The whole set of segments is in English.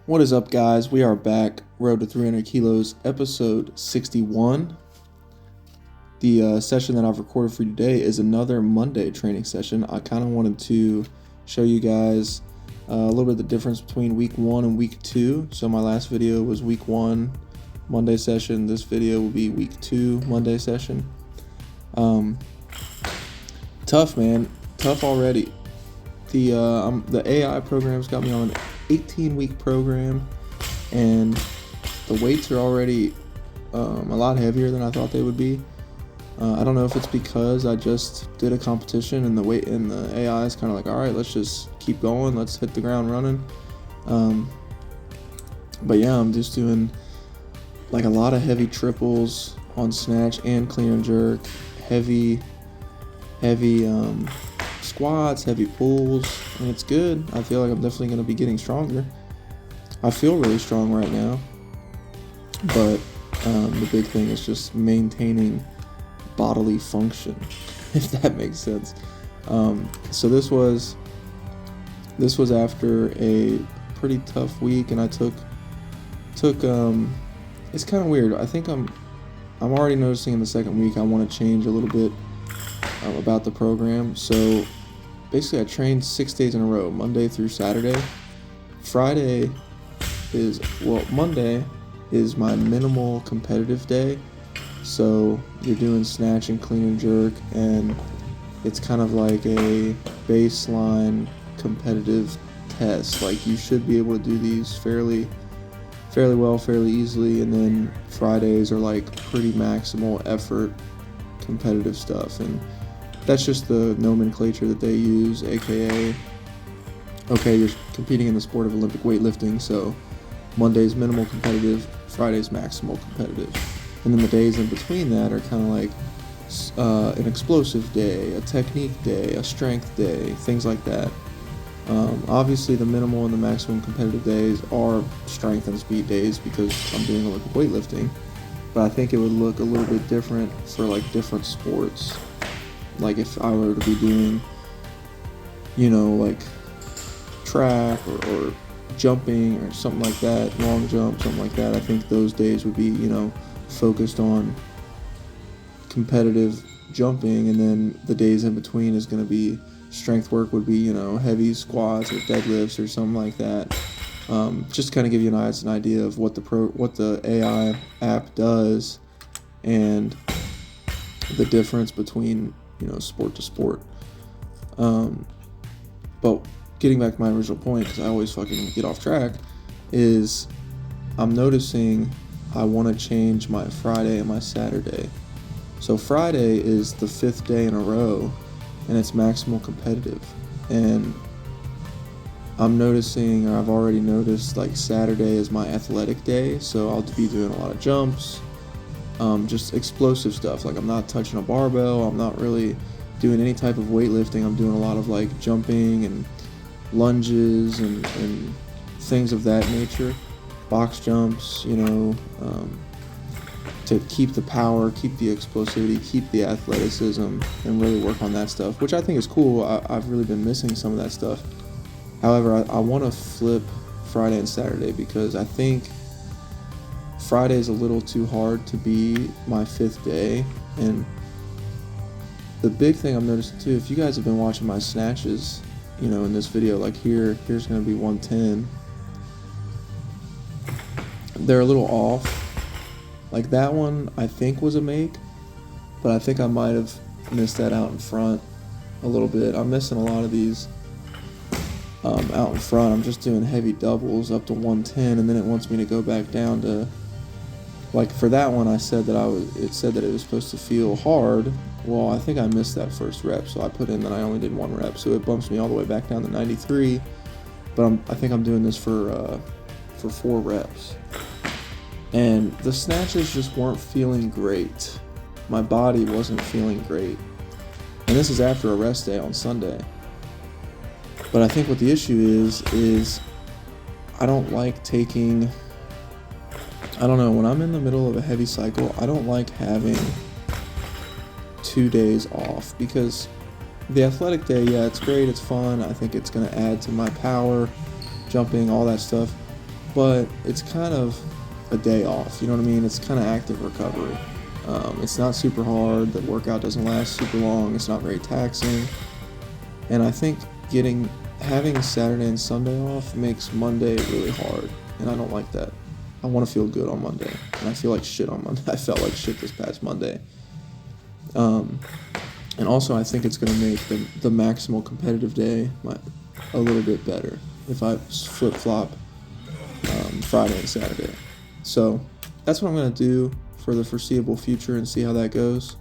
What is up, guys? We are back. Road to 300 Kilos, episode 61. The session that I've recorded for you today is another Monday training session. I kind of wanted to show you guys a little bit of the difference between week 1 and week 2. So my last video was week 1 Monday session. This video will be week 2 Monday session. Tough, man. Tough already. The AI program's got me on an 18-week program, and the weights are already a lot heavier than I thought they would be. I don't know if it's because I just did a competition and the AI is kind of like, all right, let's just keep going, let's hit the ground running. But yeah, I'm just doing like a lot of heavy triples on snatch and clean and jerk, heavy squats, heavy pulls, and it's good. I feel like I'm definitely going to be getting stronger. I feel really strong right now, but the big thing is just maintaining bodily function, if that makes sense. So this was after a pretty tough week, and I took it's kind of weird. I think I'm already noticing in the second week I want to change a little bit about the program. So basically I trained 6 days in a row, Monday through Saturday. Monday is my minimal competitive day. So you're doing snatch and clean and jerk, and it's kind of like a baseline competitive test. Like, you should be able to do these fairly well, fairly easily, and then Fridays are like pretty maximal effort competitive stuff, and that's just the nomenclature that they use, aka, okay, you're competing in the sport of Olympic weightlifting, so Monday's minimal competitive, Friday's maximal competitive. And then the days in between that are kind of like an explosive day, a technique day, a strength day, things like that. Obviously the minimal and the maximum competitive days are strength and speed days because I'm doing Olympic weightlifting, but I think it would look a little bit different for like different sports. Like if I were to be doing, like track or jumping or something like that, long jump, something like that, I think those days would be, focused on competitive jumping, and then the days in between is going to be strength work, would be, heavy squats or deadlifts or something like that. Just kind of give you an idea of what the AI app does and the difference between sport to sport. But getting back to my original point, because I always fucking get off track, is I'm noticing I want to change my Friday and my Saturday. So Friday is the 5th day in a row, and it's maximal competitive. And I'm noticing, or I've already noticed, like Saturday is my athletic day, so I'll be doing a lot of jumps, just explosive stuff. Like, I'm not touching a barbell, I'm not really doing any type of weightlifting. I'm doing a lot of like jumping and lunges and things of that nature, box jumps, to keep the power, keep the explosivity, keep the athleticism, and really work on that stuff, which I think is cool. I've really been missing some of that stuff. However, I want to flip Friday and Saturday because I think Friday is a little too hard to be my 5th day. And the big thing I'm noticing too, if you guys have been watching my snatches, in this video, like here's going to be 110. They're a little off. Like that one I think was a make, but I think I might have missed that out in front a little bit. I'm missing a lot of these out in front. I'm just doing heavy doubles up to 110, and then it wants me to go back down to, like for that one, it said that it was supposed to feel hard. Well, I think I missed that first rep, so I put in that I only did 1 rep, so it bumps me all the way back down to 93. But I think I'm doing this for 4 reps. And the snatches just weren't feeling great. My body wasn't feeling great. And this is after a rest day on Sunday. But I think what the issue is I don't like taking, when I'm in the middle of a heavy cycle, I don't like having 2 days off, because the athletic day, yeah, it's great, it's fun, I think it's going to add to my power, jumping, all that stuff. but it's kind of a day off. You know what I mean? It's kind of active recovery. It's not super hard. The workout doesn't last super long. It's not very taxing. And I think having Saturday and Sunday off makes Monday really hard, and I don't like that. I want to feel good on Monday, and I feel like shit on Monday. I felt like shit this past Monday. And also, I think it's going to make the maximal competitive day a little bit better if I flip-flop Friday and Saturday. So that's what I'm going to do for the foreseeable future and see how that goes.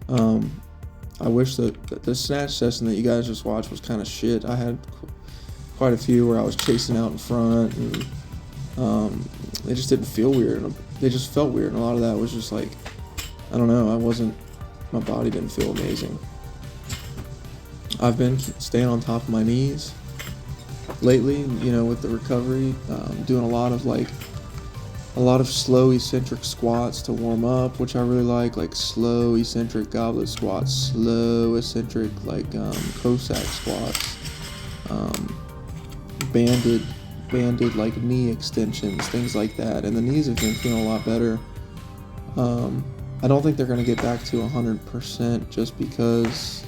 I wish that the snatch session that you guys just watched was kind of shit. I had quite a few where I was chasing out in front, and they just didn't feel weird. They just felt weird, and a lot of that was just like, I don't know, my body didn't feel amazing. I've been staying on top of my knees lately, with the recovery, doing a lot of slow eccentric squats to warm up, which I really like slow eccentric goblet squats, slow eccentric Cossack squats, banded like knee extensions, things like that. And the knees have been feeling a lot better. I don't think they're going to get back to 100% just because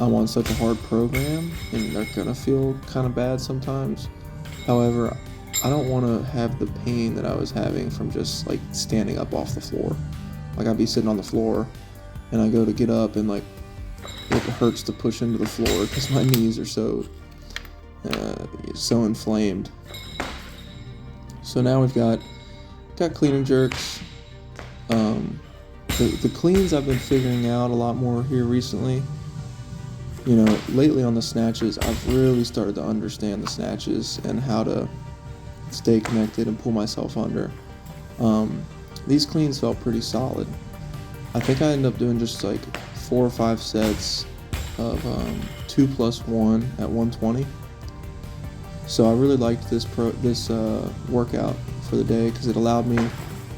I'm on such a hard program, and they're going to feel kind of bad sometimes. However, I don't want to have the pain that I was having from just standing up off the floor. I'd be sitting on the floor and I go to get up and it hurts to push into the floor because my knees are so inflamed. So now we've got clean and jerks. The cleans I've been figuring out a lot more here recently. Lately on the snatches, I've really started to understand the snatches and how to stay connected and pull myself under. These cleans felt pretty solid. I think I ended up doing just 4 or 5 sets of 2+1 at 120. So I really liked this workout for the day because it allowed me,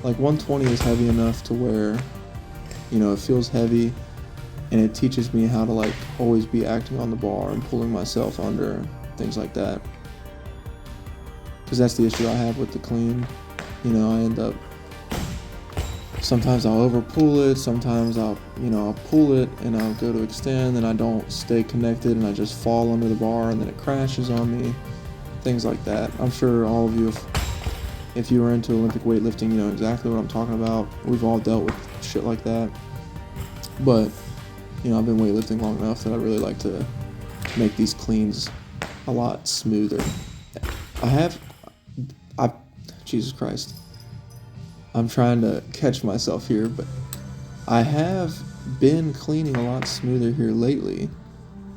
120 is heavy enough to where, it feels heavy, and it teaches me how to always be acting on the bar and pulling myself under, things like that. Because that's the issue I have with the clean. I end up, sometimes I'll over pull it, sometimes I'll pull it and I'll go to extend and I don't stay connected and I just fall under the bar and then it crashes on me, things like that. I'm sure all of you, if you were into Olympic weightlifting, you know exactly what I'm talking about. We've all dealt with shit like that. But, I've been weightlifting long enough that I really like to make these cleans a lot smoother. Jesus Christ. I'm trying to catch myself here, but I have been cleaning a lot smoother here lately,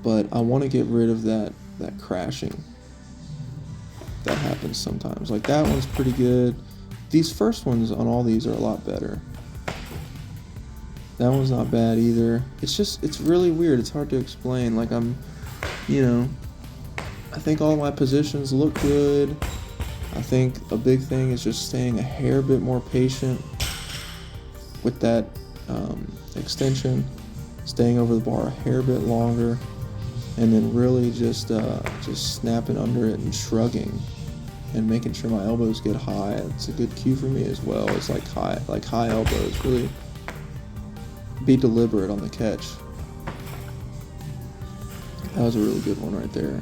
but I want to get rid of that crashing that happens sometimes. That one's pretty good. These first ones on all these are a lot better. That one's not bad either. It's really weird. It's hard to explain. I think all my positions look good. I think a big thing is just staying a hair bit more patient with that extension, staying over the bar a hair bit longer, and then really just snapping under it and shrugging and making sure my elbows get high. It's a good cue for me as well. It's high elbows. Really be deliberate on the catch. That was a really good one right there.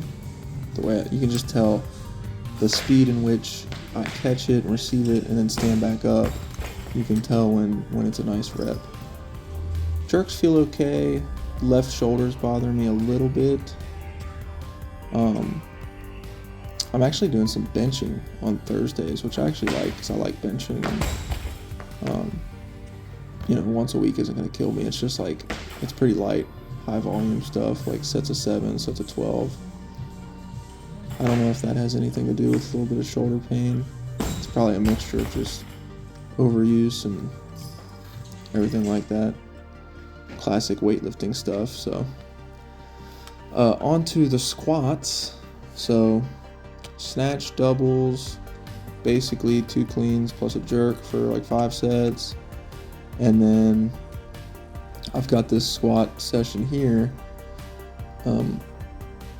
The way you can just tell the speed in which I catch it, receive it, and then stand back up. You can tell when it's a nice rep. Jerks feel okay. Left shoulder's bothering me a little bit. I'm actually doing some benching on Thursdays, which I actually like because I like benching. Once a week isn't going to kill me. It's just it's pretty light, high volume stuff, sets of 7, sets of 12. I don't know if that has anything to do with a little bit of shoulder pain. It's probably a mixture of just overuse and everything like that. Classic weightlifting stuff. So, onto the squats. So, snatch doubles, basically 2 cleans plus a jerk for 5 sets. And then I've got this squat session here.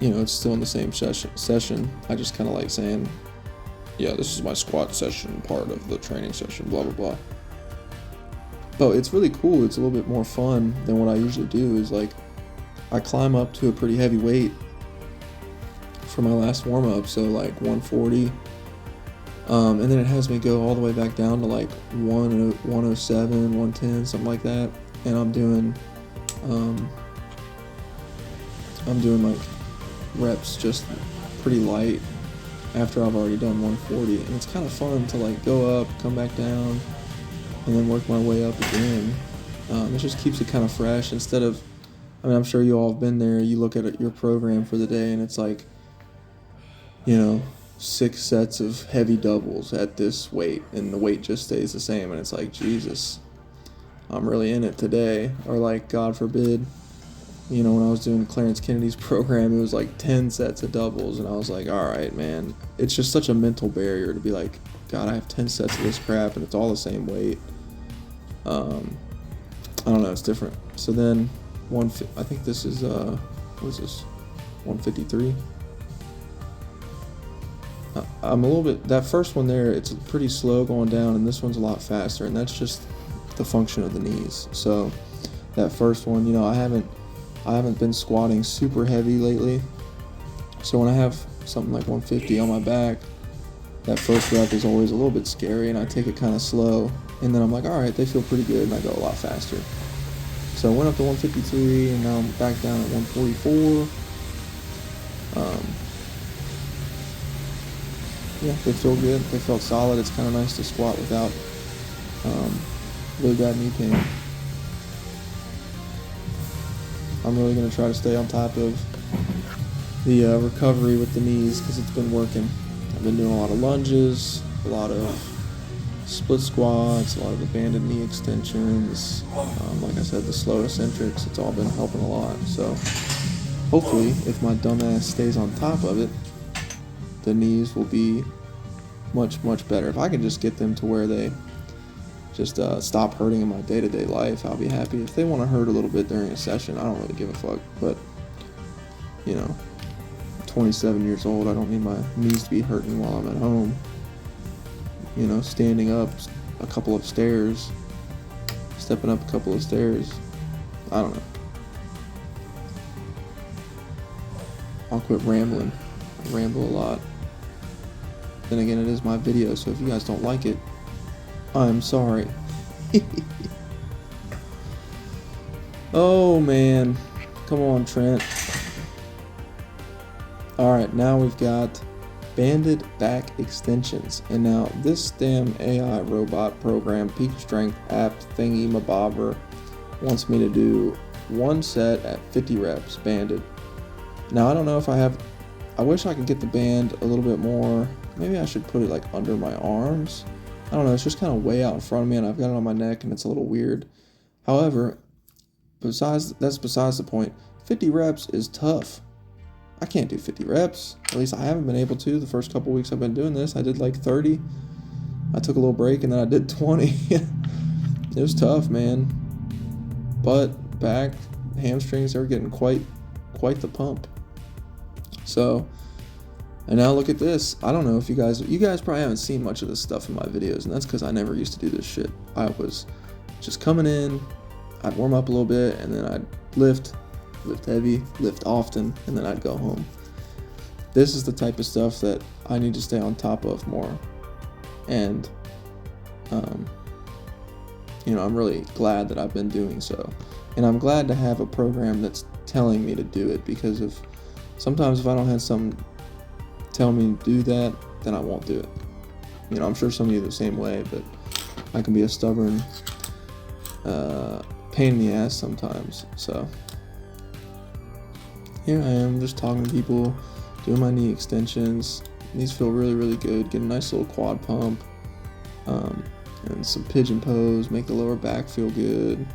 It's still in the same session. I just kind of like saying, yeah, this is my squat session part of the training session, blah, blah, blah. But it's really cool. It's a little bit more fun than what I usually do. Is like, I climb up to a pretty heavy weight for my last warm-up, so like 140. And then it has me go all the way back down to like 107, 110, something like that. And I'm doing like reps just pretty light after I've already done 140. And it's kind of fun to like go up, come back down, and then work my way up again. It just keeps it kind of fresh instead of, I mean, I'm sure you all have been there. You look at your program for the day and it's like, 6 sets of heavy doubles at this weight, and the weight just stays the same, and it's like, Jesus, I'm really in it today. Or like, God forbid, when I was doing Clarence Kennedy's program, it was like 10 sets of doubles, and I was like, all right, man. It's just such a mental barrier to be like, God, I have 10 sets of this crap, and it's all the same weight. I don't know, it's different. So then, I think this is, what is this, 153? I'm a little bit, that first one there, it's pretty slow going down, and this one's a lot faster, and that's just the function of the knees. So that first one, I haven't been squatting super heavy lately, so when I have something like 150 on my back, that first rep is always a little bit scary, and I take it kind of slow, and then I'm like, all right, they feel pretty good, and I go a lot faster. So I went up to 153, and now I'm back down at 144. Yeah, they feel good. They felt solid. It's kind of nice to squat without really bad knee pain. I'm really going to try to stay on top of the recovery with the knees because it's been working. I've been doing a lot of lunges, a lot of split squats, a lot of abandoned knee extensions. Like I said, the slow eccentrics, it's all been helping a lot. So hopefully, if my dumbass stays on top of it, the knees will be much, much better. If I can just get them to where they just stop hurting in my day-to-day life, I'll be happy. If they want to hurt a little bit during a session, I don't really give a fuck. But, 27 years old, I don't need my knees to be hurting while I'm at home. Standing up a couple of stairs, stepping up a couple of stairs, I don't know. I'll quit rambling. I ramble a lot. Then again, it is my video, so if you guys don't like it, I'm sorry. Oh man, come on, Trent. Alright, now we've got banded back extensions. And now this damn AI robot program, Peak Strength app thingy mabobber, wants me to do one set at 50 reps banded. Now I don't know if I wish I could get the band a little bit more. Maybe I should put it like under my arms. I don't know, it's just kind of way out in front of me, and I've got it on my neck, and it's a little weird. However, that's besides the point. 50 reps is tough. I can't do 50 reps. At least I haven't been able to. The first couple weeks I've been doing this, I did like 30. I took a little break, and then I did 20. It was tough, man. Butt, back, hamstrings, they were getting quite the pump. So, and now look at this. I don't know if you guys probably haven't seen much of this stuff in my videos, and that's because I never used to do this shit. I was just coming in, I'd warm up a little bit, and then I'd lift heavy, lift often, and then I'd go home. This is the type of stuff that I need to stay on top of more. And, I'm really glad that I've been doing so. And I'm glad to have a program that's telling me to do it, because sometimes if I don't have someone tell me to do that, then I won't do it. I'm sure some of you are the same way, but I can be a stubborn pain in the ass sometimes. So here I am, just talking to people, doing my knee extensions. These feel really, really good. Get a nice little quad pump, and some pigeon pose, make the lower back feel good.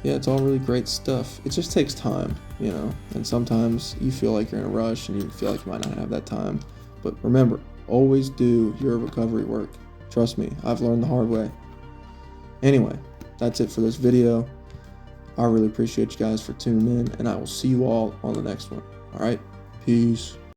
Yeah, it's all really great stuff. It just takes time, and sometimes you feel like you're in a rush and you feel like you might not have that time. But remember, always do your recovery work. Trust me, I've learned the hard way. Anyway, that's it for this video. I really appreciate you guys for tuning in, and I will see you all on the next one. All right, peace.